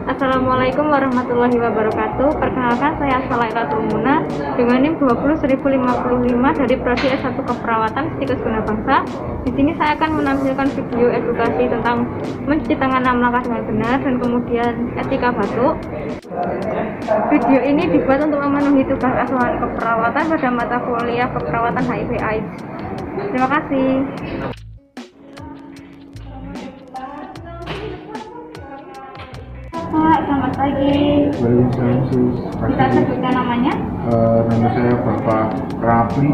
Assalamualaikum warahmatullahi wabarakatuh. Perkenalkan, saya Salailatul Muna dengan NIM 20055 dari Prodi S1 Keperawatan Stikes Guna Bangsa. Di sini saya akan menampilkan video edukasi tentang mencuci tangan 6 langkah dengan benar dan kemudian etika batuk. Video ini dibuat untuk memenuhi tugas asuhan keperawatan pada mata kuliah keperawatan HIV/AIDS. Terima kasih. Pak, selamat pagi. Waalaikumsalam, Sus. Bisa sebutkan namanya? Nama saya Bapak Rapli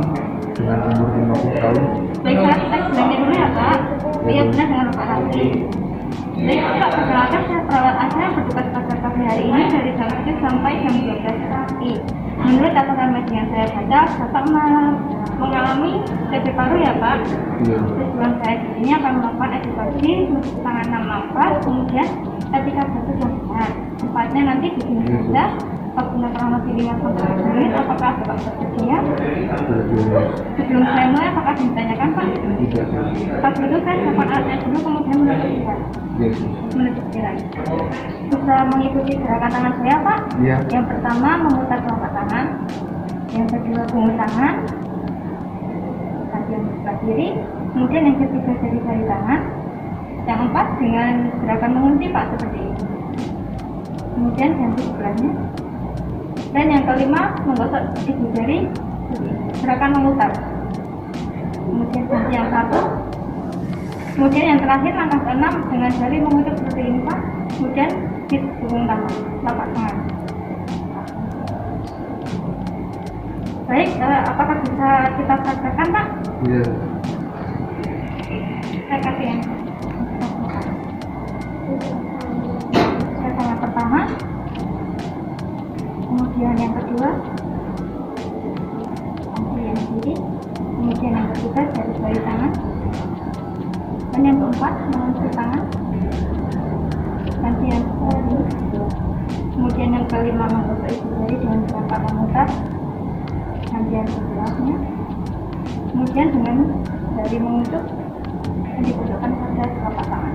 dengan umur 50 tahun. Baik, saya tes bilangnya dulu ya Pak. Iya benar dengan Bapak Rapli. Baik Pak, perkenalkan saya perawat ASA yang bertugas pada pagi hari ini dari jam 7 sampai jam 12 pagi. Menurut catatan medis yang saya baca, Bapak mengalami TB paru ya Pak? Iya. Sebelum saya di sini akan melakukan edukasi mencuci tangan 6 langkah, kemudian etika batuk yang benar. Tempatnya nanti di sini saja. Waktunya kurang lebih 5-10 menit. Apakah Bapak bersedia? Sebelum saya mulai, apakah ditanyakan Pak? Tidak. Pas itu saya siapkan alatnya dulu, kemudian menutup tirai. Yes. Menutup tirai. Bisa mengikuti gerakan tangan saya Pak? Iya. Yang pertama memutar telapak tangan, yang kedua punggung tangan, yang sebelah kiri, kemudian yang ketiga jari tangan, yang keempat dengan gerakan mengunci Pak seperti ini. Kemudian ganti sebelahnya. Dan yang kelima menggosok ibu jari, gerakan memutar. Kemudian ganti yang satu. Kemudian yang terakhir langkah ke-6 dengan jari mengucuk seperti ini Pak. Kemudian di punggung tangan, telapak tangan. Baik, apakah bisa kita praktekkan Pak? Iya. Saya kasih yang yang pertama, kemudian yang kedua, kemudian yang kiri, kemudian yang ketiga jari tangan, dan yang keempat mengunci tangan, ganti yang ini, kemudian yang kelima menggosok ibu jari dengan gerakan memutar, ganti yang sebelahnya, kemudian dengan jari mengucuk dan dipojokkan pada telapak tangan.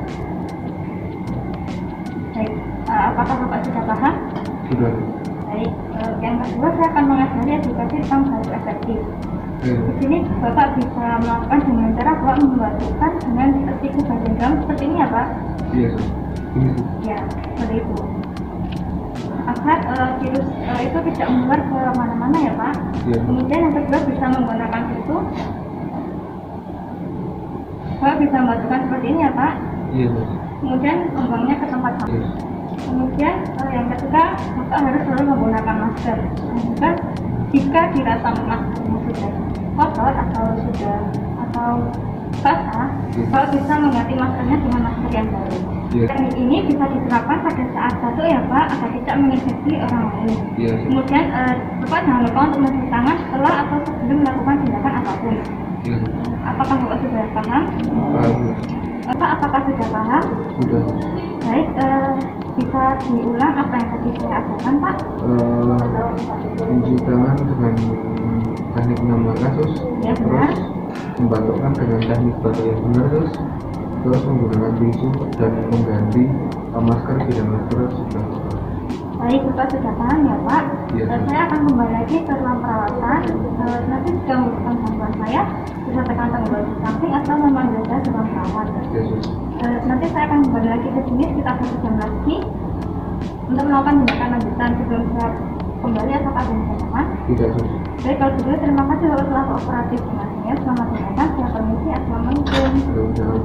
Baik, apakah Bapak sudah paham? Sudah. Baik, yang kedua saya akan mengajari edukasi tentang batuk efektif. Di sini Bapak bisa melakukan dengan cara Bapak membatukkan dengan siku bagian dalam seperti ini ya Pak? Iya, Sus. Ini, Sus. Ya, seperti itu. Agar virus itu tidak menular ke mana-mana ya Pak? Iya. Kemudian yang kedua bisa menggunakan itu. Bapak bisa membatukkan seperti ini ya Pak? Iya, Sus. Kemudian membuangnya ke tempat sampah. Iya. Kemudian yang ketiga, Bapak harus selalu menggunakan masker. Dan juga jika dirasa maskernya sudah kotor atau basah, Bapak bisa mengganti maskernya dengan masker yang baru. Iya. Teknik ini bisa diterapkan pada saat batuk ya Pak, agar tidak menginfeksi orang lain. Iya, Sus. Kemudian Bapak jangan lupa untuk mencuci tangan setelah atau sebelum melakukan tindakan apapun. Iya. Apakah Bapak sudah paham? Paham, Sus. Bapak apakah sudah paham? Sudah. Baik, bisa diulang apa yang tadi saya ajarkan Pak? Mencuci tangan dengan teknik 6 langkah, Sus. Ya, benar. Terus membatukkan dengan teknik batuk yang benar, Sus. Terus menggunakan tisu dan mengganti masker bila masker sudah. Baik, Bapak sudah paham ya Pak? Iya. Saya akan kembali lagi ke ruang perawatan. Nanti jika membutuhkan bantuan saya, bisa tekan tombol di samping atau memanggil saya ke ruang perawat. Iya, Sus. Nanti saya akan kembali lagi ke sini sekitar 1 jam lagi untuk melakukan tindakan lanjutan. Sebelum saya kembali, apakah ada yang ditanyakan? Tidak, Sus. Baik, kalau begitu terima kasih telah kooperatif dengan saya. Selamat menjalankan. Saya permisi. Assalamualaikum. Belum jauh.